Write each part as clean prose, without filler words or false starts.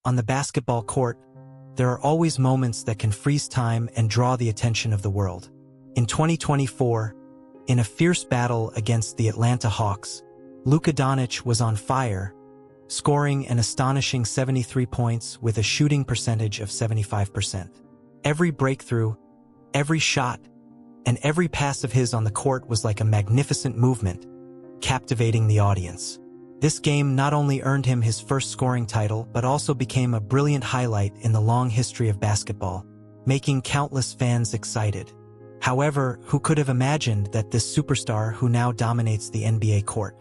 On the basketball court, there are always moments that can freeze time and draw the attention of the world. In 2024, in a fierce battle against the Atlanta Hawks, Luka Doncic was on fire, scoring an astonishing 73 points with a shooting percentage of 75%. Every breakthrough, every shot, and every pass of his on the court was like a magnificent movement, captivating the audience. This game not only earned him his first scoring title but also became a brilliant highlight in the long history of basketball, making countless fans excited. However, who could have imagined that this superstar who now dominates the NBA court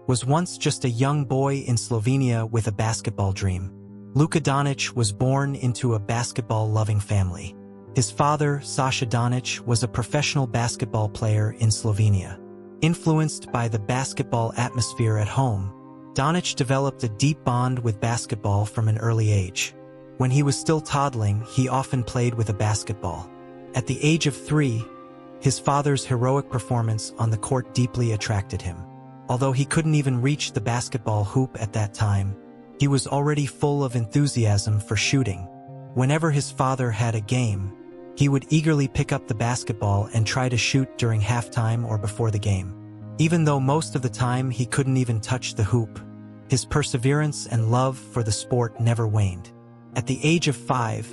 was once just a young boy in Slovenia with a basketball dream? Luka Doncic was born into a basketball-loving family. His father, Sasha Doncic, was a professional basketball player in Slovenia. Influenced by the basketball atmosphere at home, Doncic developed a deep bond with basketball from an early age. When he was still toddling, he often played with a basketball. At the age of 3, his father's heroic performance on the court deeply attracted him. Although he couldn't even reach the basketball hoop at that time, he was already full of enthusiasm for shooting. Whenever his father had a game, he would eagerly pick up the basketball and try to shoot during halftime or before the game. Even though most of the time he couldn't even touch the hoop, his perseverance and love for the sport never waned. At the age of 5,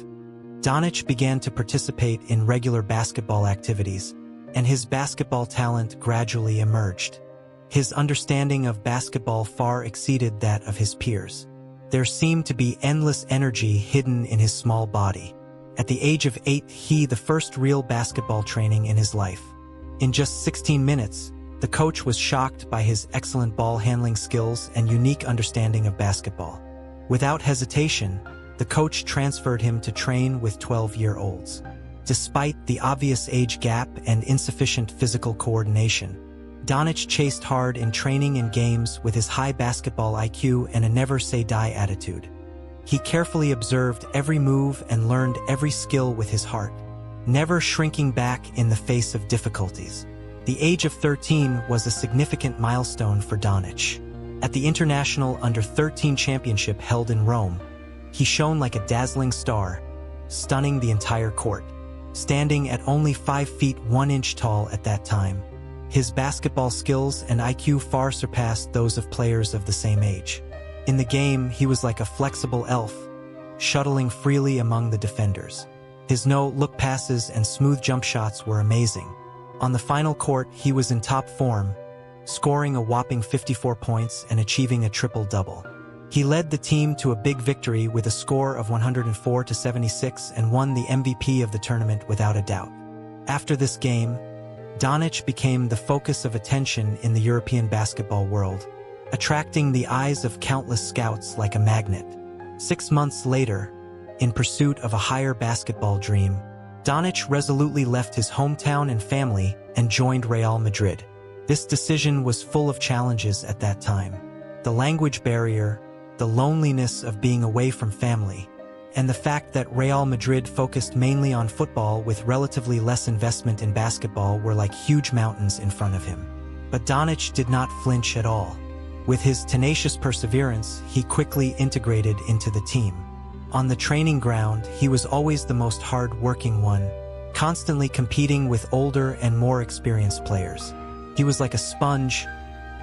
Doncic began to participate in regular basketball activities, and his basketball talent gradually emerged. His understanding of basketball far exceeded that of his peers. There seemed to be endless energy hidden in his small body. At the age of 8, he had the first real basketball training in his life. In just 16 minutes, the coach was shocked by his excellent ball handling skills and unique understanding of basketball. Without hesitation, the coach transferred him to train with 12-year-olds. Despite the obvious age gap and insufficient physical coordination, Doncic chased hard in training and games with his high basketball IQ and a never-say-die attitude. He carefully observed every move and learned every skill with his heart, never shrinking back in the face of difficulties. The age of 13 was a significant milestone for Doncic. At the International Under-13 Championship held in Rome, he shone like a dazzling star, stunning the entire court. Standing at only 5 feet 1 inch tall at that time, his basketball skills and IQ far surpassed those of players of the same age. In the game, he was like a flexible elf, shuttling freely among the defenders. His no-look passes and smooth jump shots were amazing. On the final court, he was in top form, scoring a whopping 54 points and achieving a triple-double. He led the team to a big victory with a score of 104-76 and won the MVP of the tournament without a doubt. After this game, Doncic became the focus of attention in the European basketball world, attracting the eyes of countless scouts like a magnet. 6 months later, in pursuit of a higher basketball dream, Doncic resolutely left his hometown and family and joined Real Madrid. This decision was full of challenges at that time. The language barrier, the loneliness of being away from family, and the fact that Real Madrid focused mainly on football with relatively less investment in basketball were like huge mountains in front of him. But Doncic did not flinch at all. With his tenacious perseverance, he quickly integrated into the team. On the training ground, he was always the most hard-working one, constantly competing with older and more experienced players. He was like a sponge,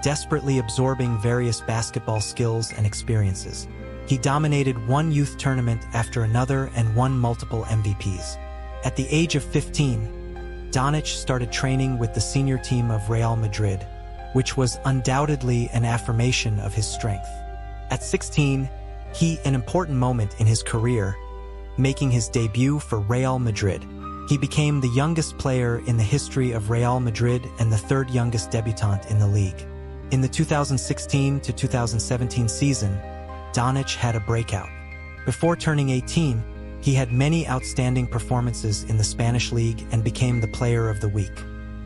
desperately absorbing various basketball skills and experiences. He dominated one youth tournament after another and won multiple MVPs. At the age of 15, Doncic started training with the senior team of Real Madrid, which was undoubtedly an affirmation of his strength. At 16, an important moment in his career, making his debut for Real Madrid. He became the youngest player in the history of Real Madrid and the third youngest debutant in the league. In the 2016 to 2017 season, Doncic had a breakout. Before turning 18, he had many outstanding performances in the Spanish league and became the player of the week.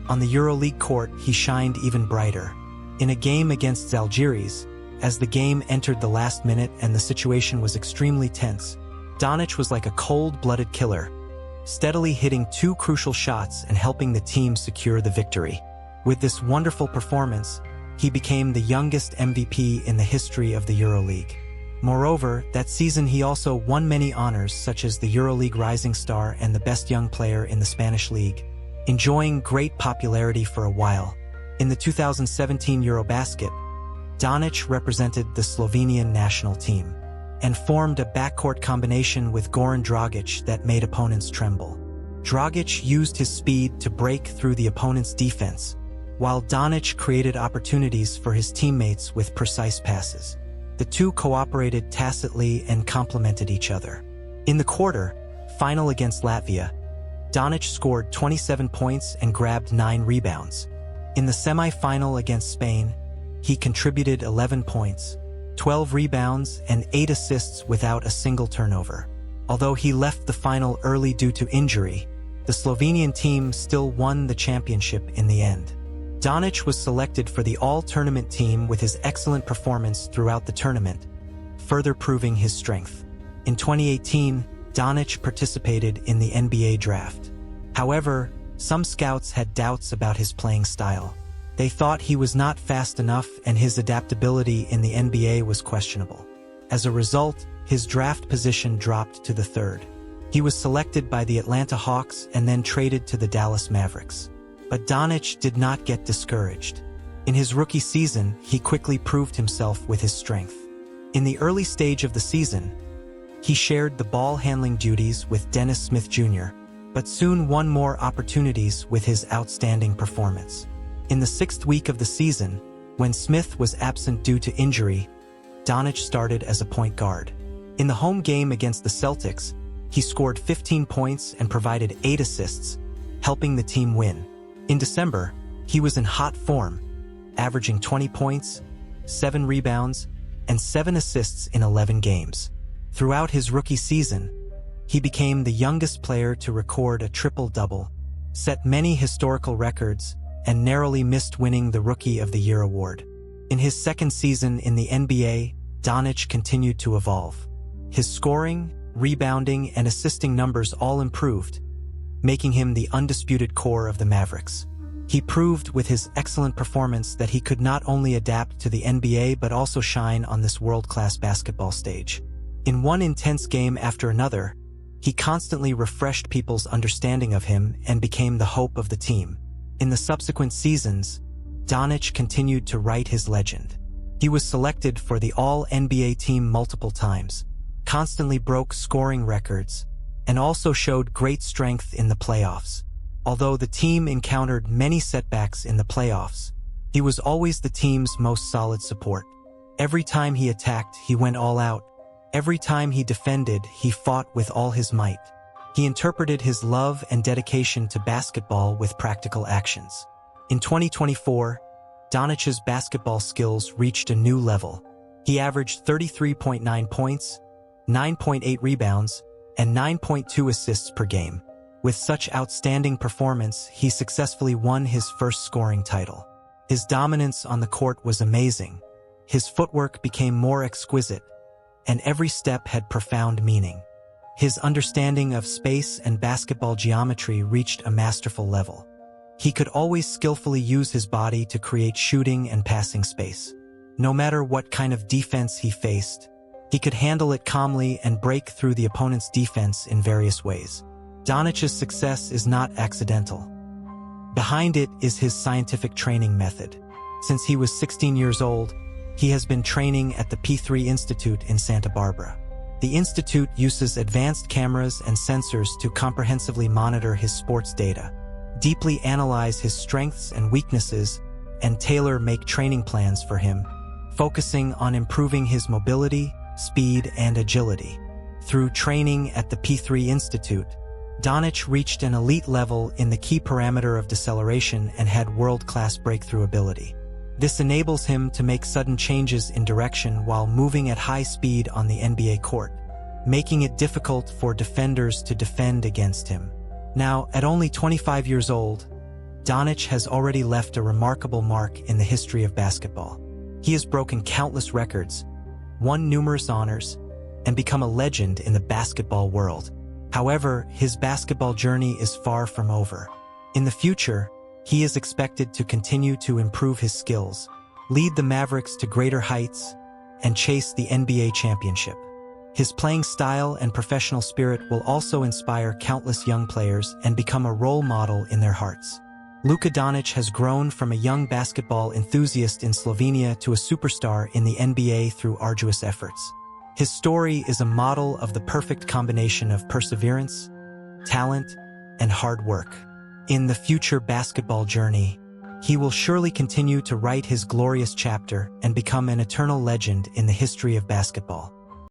On the EuroLeague court, he shined even brighter. In a game against Žalgiris, as the game entered the last minute and the situation was extremely tense, Doncic was like a cold-blooded killer, steadily hitting 2 crucial shots and helping the team secure the victory. With this wonderful performance, he became the youngest MVP in the history of the EuroLeague. Moreover, that season he also won many honors such as the EuroLeague Rising Star and the Best Young Player in the Spanish League, enjoying great popularity for a while. In the 2017 Eurobasket, Donic represented the Slovenian national team and formed a backcourt combination with Goran Dragic that made opponents tremble. Dragic used his speed to break through the opponent's defense, while Donic created opportunities for his teammates with precise passes. The two cooperated tacitly and complemented each other. In the quarter final against Latvia, Donic scored 27 points and grabbed 9 rebounds. In the semi-final against Spain, he contributed 11 points, 12 rebounds, and 8 assists without a single turnover. Although he left the final early due to injury, the Slovenian team still won the championship in the end. Donic was selected for the all-tournament team with his excellent performance throughout the tournament, further proving his strength. In 2018, Donic participated in the NBA draft. However, some scouts had doubts about his playing style. They thought he was not fast enough and his adaptability in the NBA was questionable. As a result, his draft position dropped to the 3rd. He was selected by the Atlanta Hawks and then traded to the Dallas Mavericks. But Donic did not get discouraged. In his rookie season, he quickly proved himself with his strength. In the early stage of the season, he shared the ball-handling duties with Dennis Smith Jr., but soon won more opportunities with his outstanding performance. In the 6th week of the season, when Smith was absent due to injury, Donic started as a point guard. In the home game against the Celtics, he scored 15 points and provided 8 assists, helping the team win. In December, he was in hot form, averaging 20 points, 7 rebounds, and 7 assists in 11 games. Throughout his rookie season, he became the youngest player to record a triple-double, set many historical records, and narrowly missed winning the Rookie of the Year award. In his 2nd season in the NBA, Donic continued to evolve. His scoring, rebounding, and assisting numbers all improved, making him the undisputed core of the Mavericks. He proved with his excellent performance that he could not only adapt to the NBA but also shine on this world-class basketball stage. In one intense game after another, he constantly refreshed people's understanding of him and became the hope of the team. In the subsequent seasons, Donic continued to write his legend. He was selected for the All-NBA team multiple times, constantly broke scoring records, and also showed great strength in the playoffs. Although the team encountered many setbacks in the playoffs, he was always the team's most solid support. Every time he attacked, he went all out. Every time he defended, he fought with all his might. He interpreted his love and dedication to basketball with practical actions. In 2024, Donic's basketball skills reached a new level. He averaged 33.9 points, 9.8 rebounds, and 9.2 assists per game. With such outstanding performance, he successfully won his first scoring title. His dominance on the court was amazing. His footwork became more exquisite, and every step had profound meaning. His understanding of space and basketball geometry reached a masterful level. He could always skillfully use his body to create shooting and passing space. No matter what kind of defense he faced, he could handle it calmly and break through the opponent's defense in various ways. Donic's success is not accidental. Behind it is his scientific training method. Since he was 16 years old, he has been training at the P3 Institute in Santa Barbara. The institute uses advanced cameras and sensors to comprehensively monitor his sports data, deeply analyze his strengths and weaknesses, and tailor-make training plans for him, focusing on improving his mobility, speed, and agility. Through training at the P3 Institute, Donic reached an elite level in the key parameter of deceleration and had world-class breakthrough ability. This enables him to make sudden changes in direction while moving at high speed on the NBA court, making it difficult for defenders to defend against him. Now, at only 25 years old, Donic has already left a remarkable mark in the history of basketball. He has broken countless records, won numerous honors, and become a legend in the basketball world. However, his basketball journey is far from over. In the future, he is expected to continue to improve his skills, lead the Mavericks to greater heights, and chase the NBA championship. His playing style and professional spirit will also inspire countless young players and become a role model in their hearts. Luka Doncic has grown from a young basketball enthusiast in Slovenia to a superstar in the NBA through arduous efforts. His story is a model of the perfect combination of perseverance, talent, and hard work. In the future basketball journey, he will surely continue to write his glorious chapter and become an eternal legend in the history of basketball.